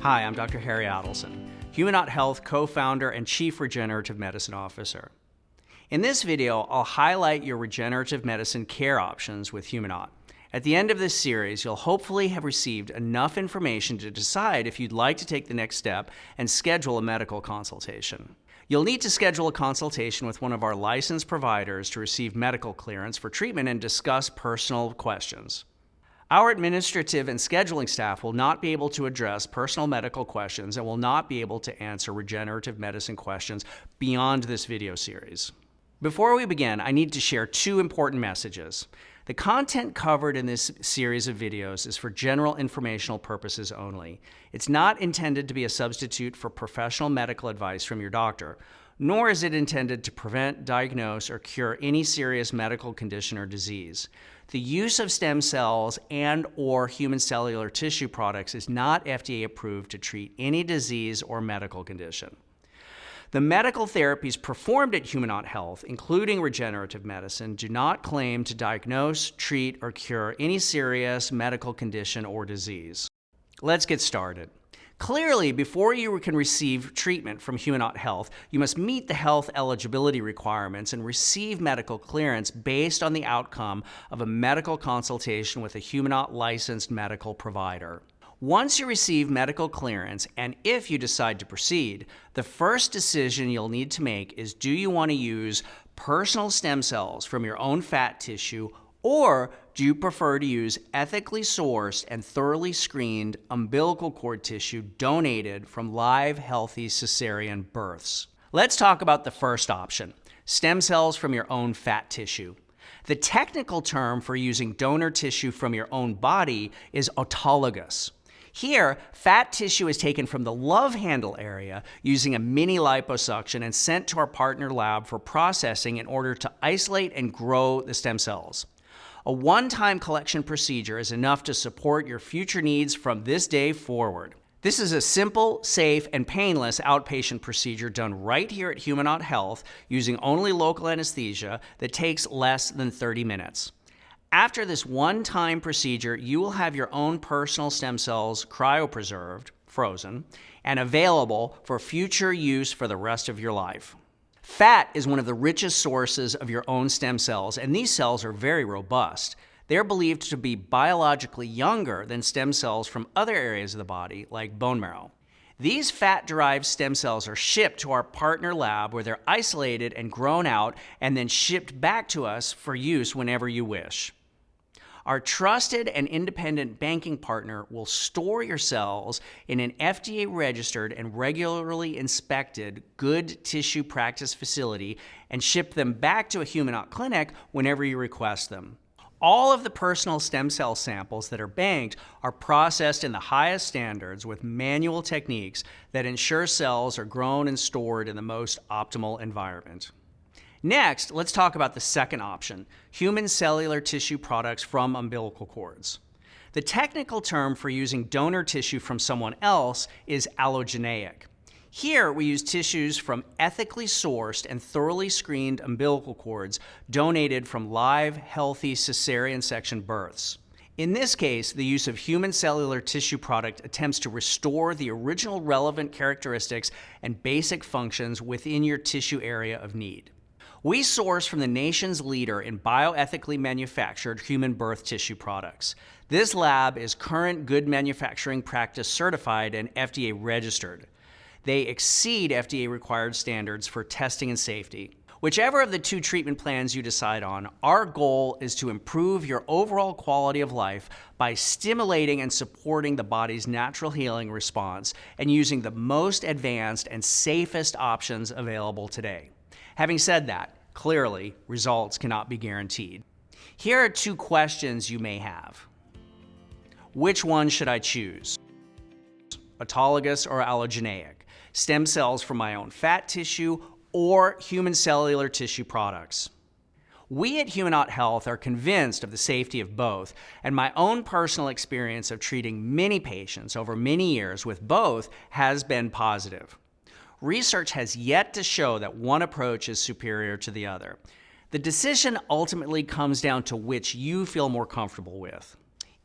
Hi, I'm Dr. Harry Adelson, Humanaut Health co-founder and Chief Regenerative Medicine Officer. In this video, I'll highlight your regenerative medicine care options with Humanaut. At the end of this series, you'll hopefully have received enough information to decide if you'd like to take the next step and schedule a medical consultation. You'll need to schedule a consultation with one of our licensed providers to receive medical clearance for treatment and discuss personal questions. Our administrative and scheduling staff will not be able to address personal medical questions and will not be able to answer regenerative medicine questions beyond this video series. Before we begin, I need to share two important messages. The content covered in this series of videos is for general informational purposes only. It's not intended to be a substitute for professional medical advice from your doctor, nor is it intended to prevent, diagnose, or cure any serious medical condition or disease. The use of stem cells and/or human cellular tissue products is not FDA approved to treat any disease or medical condition. The medical therapies performed at Humanaut Health, including regenerative medicine, do not claim to diagnose, treat, or cure any serious medical condition or disease. Let's get started. Clearly, before you can receive treatment from Humanaut Health, you must meet the health eligibility requirements and receive medical clearance based on the outcome of a medical consultation with a Humanaut licensed medical provider. Once you receive medical clearance, and if you decide to proceed, the first decision you'll need to make is, do you want to use personal stem cells from your own fat tissue, or do you prefer to use ethically sourced and thoroughly screened umbilical cord tissue donated from live, healthy cesarean births? Let's talk about the first option, stem cells from your own fat tissue. The technical term for using donor tissue from your own body is autologous. Here, fat tissue is taken from the love handle area using a mini liposuction and sent to our partner lab for processing in order to isolate and grow the stem cells. A one-time collection procedure is enough to support your future needs from this day forward. This is a simple, safe, and painless outpatient procedure done right here at Humanaut Health using only local anesthesia that takes less than 30 minutes. After this one-time procedure, you will have your own personal stem cells cryopreserved, frozen, and available for future use for the rest of your life. Fat is one of the richest sources of your own stem cells, and these cells are very robust. They're believed to be biologically younger than stem cells from other areas of the body, like bone marrow. These fat-derived stem cells are shipped to our partner lab where they're isolated and grown out and then shipped back to us for use whenever you wish. Our trusted and independent banking partner will store your cells in an FDA-registered and regularly inspected good tissue practice facility and ship them back to a Humanaut clinic whenever you request them. All of the personal stem cell samples that are banked are processed in the highest standards with manual techniques that ensure cells are grown and stored in the most optimal environment. Next, let's talk about the second option, human cellular tissue products from umbilical cords. The technical term for using donor tissue from someone else is allogeneic. Here, we use tissues from ethically sourced and thoroughly screened umbilical cords donated from live, healthy cesarean section births. In this case, the use of human cellular tissue product attempts to restore the original relevant characteristics and basic functions within your tissue area of need. We source from the nation's leader in bioethically manufactured human birth tissue products. This lab is current good manufacturing practice certified and FDA registered. They exceed FDA-required standards for testing and safety. Whichever of the two treatment plans you decide on, our goal is to improve your overall quality of life by stimulating and supporting the body's natural healing response and using the most advanced and safest options available today. Having said that, clearly, results cannot be guaranteed. Here are two questions you may have. Which one should I choose? Autologous or allogeneic? Stem cells from my own fat tissue or human cellular tissue products? We at Humanaut Health are convinced of the safety of both, and my own personal experience of treating many patients over many years with both has been positive. Research has yet to show that one approach is superior to the other. The decision ultimately comes down to which you feel more comfortable with.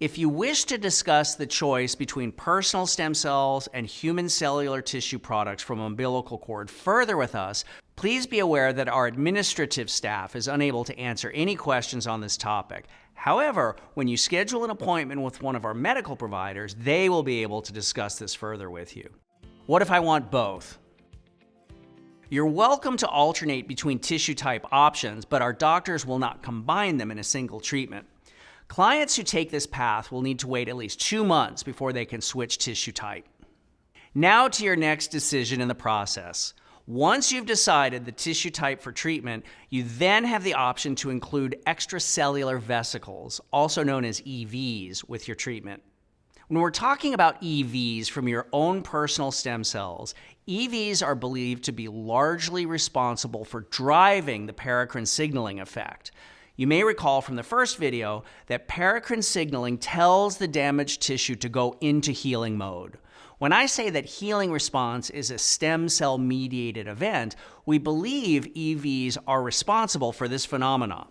If you wish to discuss the choice between personal stem cells and human cellular tissue products from umbilical cord further with us, please be aware that our administrative staff is unable to answer any questions on this topic. However, when you schedule an appointment with one of our medical providers, they will be able to discuss this further with you. What if I want both? You're welcome to alternate between tissue type options, but our doctors will not combine them in a single treatment. Clients who take this path will need to wait at least 2 months before they can switch tissue type. Now to your next decision in the process. Once you've decided the tissue type for treatment, you then have the option to include extracellular vesicles, also known as EVs, with your treatment. When we're talking about EVs from your own personal stem cells, EVs are believed to be largely responsible for driving the paracrine signaling effect. You may recall from the first video that paracrine signaling tells the damaged tissue to go into healing mode. When I say that healing response is a stem cell mediated event, we believe EVs are responsible for this phenomenon.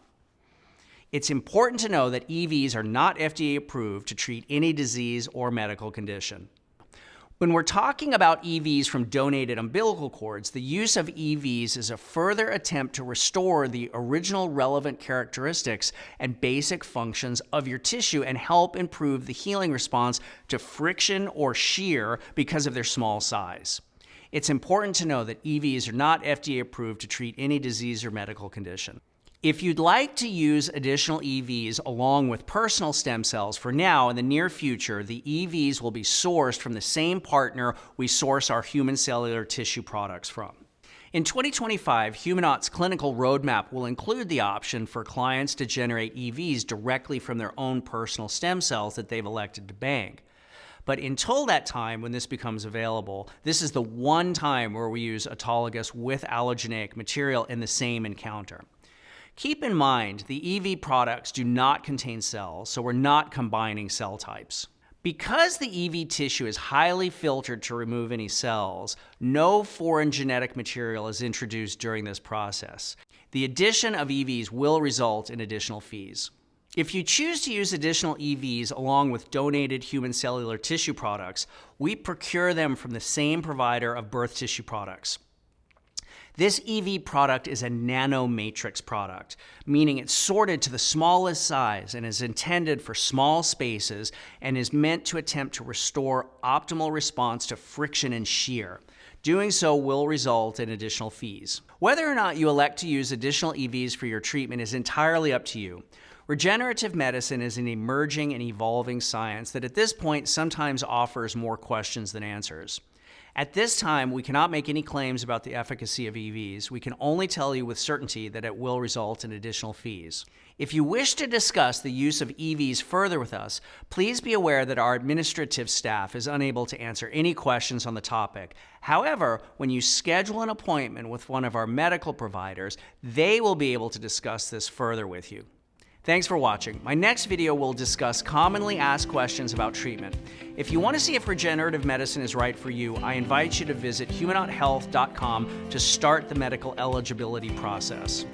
It's important to know that EVs are not FDA approved to treat any disease or medical condition. When we're talking about EVs from donated umbilical cords, the use of EVs is a further attempt to restore the original relevant characteristics and basic functions of your tissue and help improve the healing response to friction or shear because of their small size. It's important to know that EVs are not FDA approved to treat any disease or medical condition. If you'd like to use additional EVs along with personal stem cells, for now, in the near future, the EVs will be sourced from the same partner we source our human cellular tissue products from. In 2025, Humanaut's clinical roadmap will include the option for clients to generate EVs directly from their own personal stem cells that they've elected to bank. But until that time, when this becomes available, this is the one time where we use autologous with allogeneic material in the same encounter. Keep in mind, the EV products do not contain cells, so we're not combining cell types. Because the EV tissue is highly filtered to remove any cells, no foreign genetic material is introduced during this process. The addition of EVs will result in additional fees. If you choose to use additional EVs along with donated human cellular tissue products, we procure them from the same provider of birth tissue products. This EV product is a nanomatrix product, meaning it's sorted to the smallest size and is intended for small spaces and is meant to attempt to restore optimal response to friction and shear. Doing so will result in additional fees. Whether or not you elect to use additional EVs for your treatment is entirely up to you. Regenerative medicine is an emerging and evolving science that at this point sometimes offers more questions than answers. At this time, we cannot make any claims about the efficacy of EVs. We can only tell you with certainty that it will result in additional fees. If you wish to discuss the use of EVs further with us, please be aware that our administrative staff is unable to answer any questions on the topic. However, when you schedule an appointment with one of our medical providers, they will be able to discuss this further with you. Thanks for watching. My next video will discuss commonly asked questions about treatment. If you want to see if regenerative medicine is right for you, I invite you to visit humanauthealth.com to start the medical eligibility process.